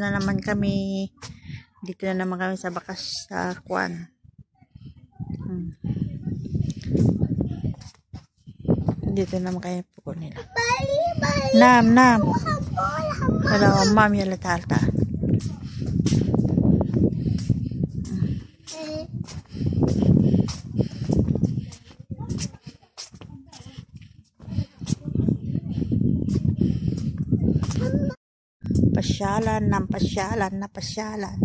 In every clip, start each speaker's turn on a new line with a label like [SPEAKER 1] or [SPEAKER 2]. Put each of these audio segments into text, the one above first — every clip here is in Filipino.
[SPEAKER 1] na naman kami. Dito na naman kami sa bakas sa Kwan. Dito naman kami po nila. Nam. Kalau mam yala talta. Pasyalan.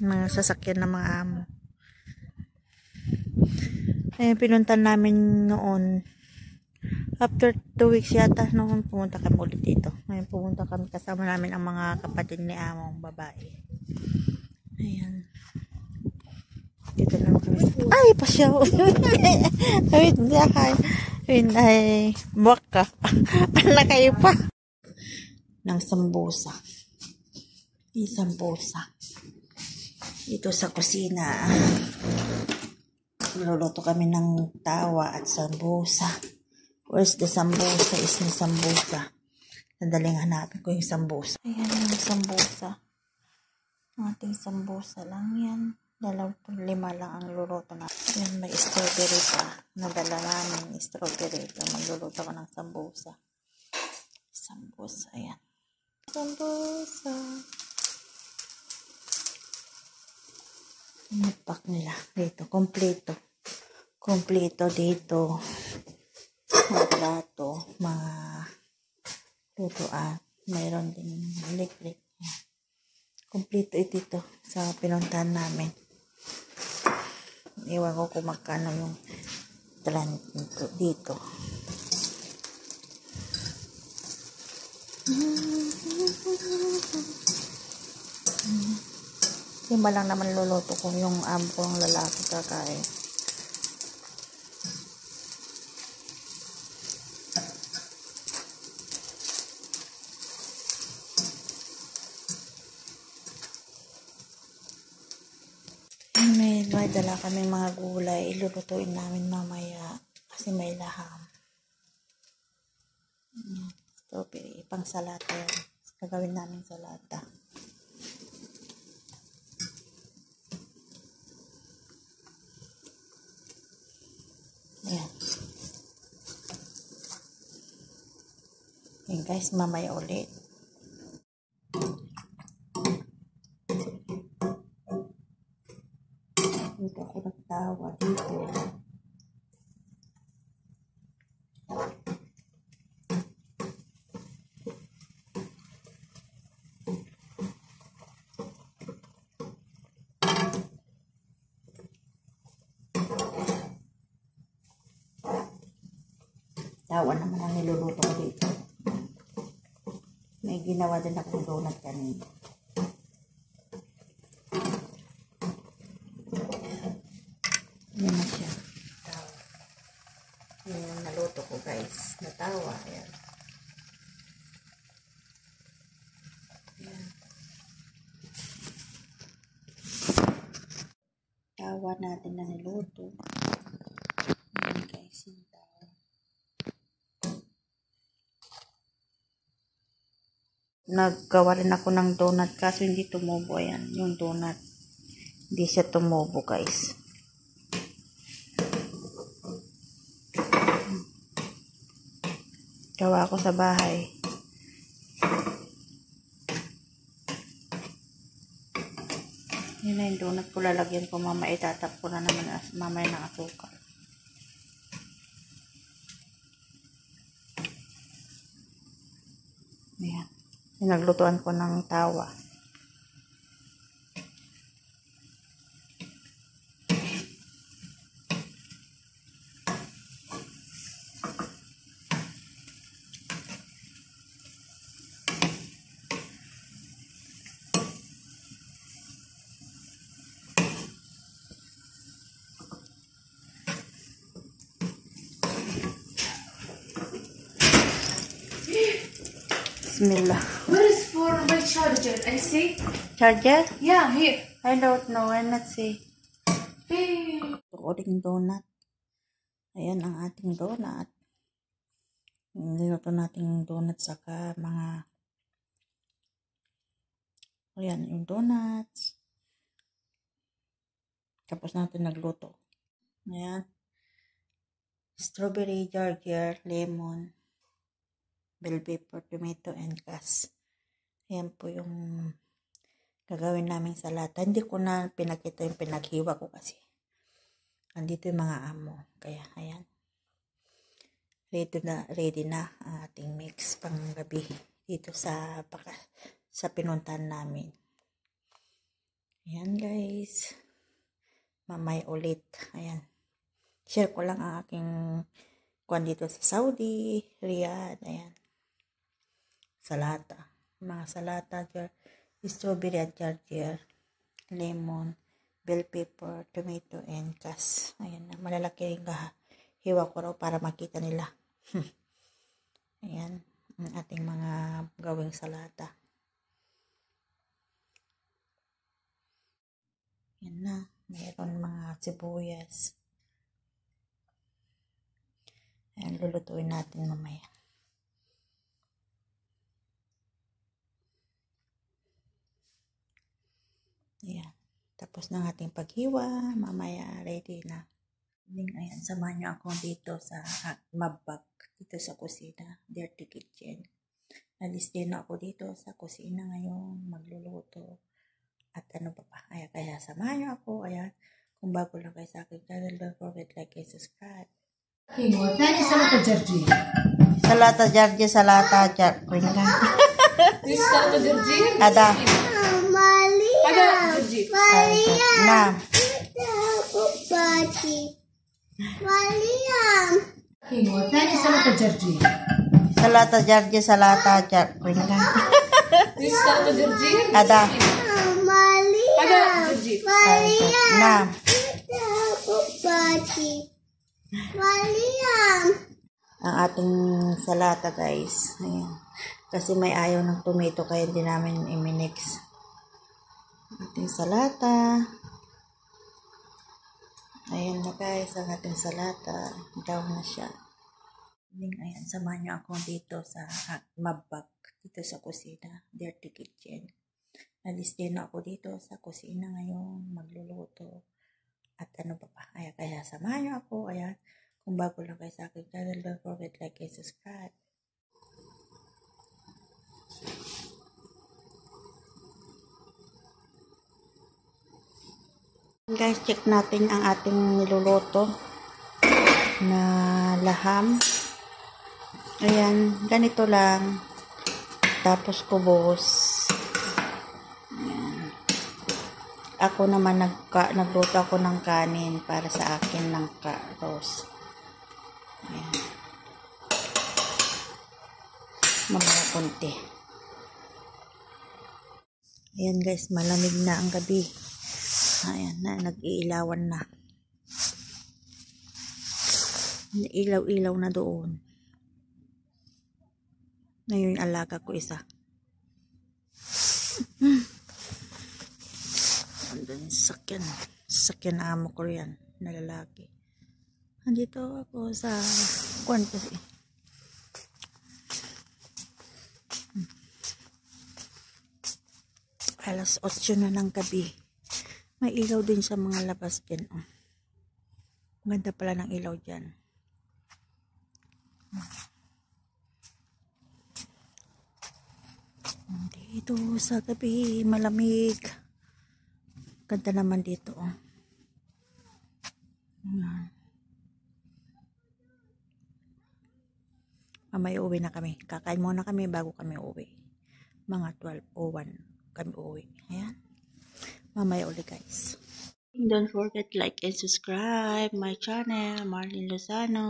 [SPEAKER 1] Mga sasakyan ng mga amo. Pinuntan namin noon. After 2 weeks yata, noon pumunta kami ulit dito. Ngayon pumunta kami kasama namin ang mga kapatid ni among babae. Ayan. Dito naman kami. Ay, pasyaw! Ay, buwak ka. Anak kayo pa. Ng sambusa. Sambusa. Dito sa kusina. Luluto kami ng tawa at sambusa. Where's the sambusa? Is the sambusa. Nadaling hanapin ko yung sambusa. Ayan yung sambusa. Ating sambusa lang yan. 25 lang ang luluto na. Ayan, may strawberry pa. Nadala namin strawberry. Magluluto ko ng sambusa. Sambusa, ayan. Sambusa. Napak nila. Dito, kompleto. Kompleto dito. Mga plato, mga lutuan. Mayroon din electric. Kompleto ito sa pinuntahan namin. Iwan ko kung magkano yung talan dito. Lima lang naman luluto ko yung amo ko ang lalaki kakain. May dala kami mga gulay. Ilulutuin namin mamaya kasi may laham. Strawberry. Pang salata yan. Gagawin namin salata. Ayan. Ayan guys, mamaya ulit. Dito ako nagtawa dito. Tawa naman ang niluluto ko dito. May ginawa din akong donut kanina. Yan na siya. Tawa. Yan yung naluto ko guys. Natawa. Ayan. Ayan. Tawa natin na niluto. Ayan guys. Yung tawa. Naggawa rin ako ng donut kaso hindi tumubo. Ayan. Yung donut. Hindi siya tumubo guys. Gawa ko sa bahay. Yun na yung donut ko. Lalagyan ko mamaya. Itatap ko na naman mamaya ng asukal. Ayan. Naglutuan ko ng tawa. Bismillah.
[SPEAKER 2] Where is for my charger? I see.
[SPEAKER 1] Charger?
[SPEAKER 2] Yeah, here.
[SPEAKER 1] I don't know. I'm not see.
[SPEAKER 2] Hey.
[SPEAKER 1] Ating donut. Ayan ang ating donut. Niluto natin yung donuts saka mga ayan, yung donuts. Tapos natin nagluto. Ayan. Strawberry, ginger, lemon, bell pepper, tomato, and gas. Ayan po yung gagawin namin salata. Hindi ko na pinakita yung pinaghiwa ko kasi andito yung mga amo. Kaya, ayan. Ready na ang ating mix pang gabi dito sa pinuntahan namin. Ayan guys. Mamaya ulit. Ayan. Share ko lang ang aking kuwan dito sa Saudi, Riyadh. Ayan. Salata. Mga salata, strawberry at ginger, lemon, bell pepper, tomato, and gas. Ayan na. Malalaki yung hiwa ko raw para makita nila. Ayan. Ang ating mga gawing salata. Ayan na. Mayroon mga sibuyas. Ayan. Lulutuin natin mamaya. Ayan. Tapos ng ating paghiwa. Mamaya ready na. Ayan, samahan nyo ako dito sa mabak, dito sa kusina, dirty kitchen. Alis din ako dito sa kusina ngayon, magluluto. At ano pa pa, kaya samahan nyo ako. Ayan, kung bago lang kayo sa akin channel, don't forget like and subscribe.
[SPEAKER 2] ثاني سلطة جرجير.
[SPEAKER 1] Salata jarje, salata jar.
[SPEAKER 2] This سلطة جرجير.
[SPEAKER 1] Ada.
[SPEAKER 2] هذا جرجير.
[SPEAKER 1] Na.
[SPEAKER 2] ثاني سلطة جرجير.
[SPEAKER 1] Salata jarje, salata jar.
[SPEAKER 2] This سلطة جرجير.
[SPEAKER 1] Ada.
[SPEAKER 2] هذا جرجير.
[SPEAKER 1] Na. Ang ating salata guys. Ayan. Kasi may ayaw ng tomato kaya hindi namin i-mix. Ating salata. Ayan na guys ang ating salata. Daw na siya. Ayan, samahan niyo ako dito sa mabak. Dito sa kusina. Dirty kitchen. Alis din ako dito sa kusina ngayon. Magluluto. At ano pa pa. Kaya samahan niyo ako. Ayan. Kung bago lang kayo sa akin channel, don't forget like and subscribe. Guys, check natin ang ating niluluto na laham. Ayan, ganito lang. Tapos kubos. Ayan. Ako naman nagluto ako ng kanin para sa akin ng roast. Ayan. Mamaya konti. Ayan guys, malamig na ang gabi. Ayan na, nag-iilawan na. Ilaw-ilaw na doon. Ngayon yung alaga ko isa. Andun sakyan. Sakyan amo ko yan. Na lalaki. Andito ako sa kwan kasi. Alas 8 na ng gabi. May ilaw din sa mga labas dyan. Oh. Ganda pala ng ilaw dyan. Dito sa gabi, malamig. Ganda naman dito. Oh. Mamaya uwi na kami. Kakain muna kami bago kami uwi. Mga 12:01 kami uwi. Ayan. Mamaya ulit guys. Don't forget like and subscribe my channel, Marlene Lozano.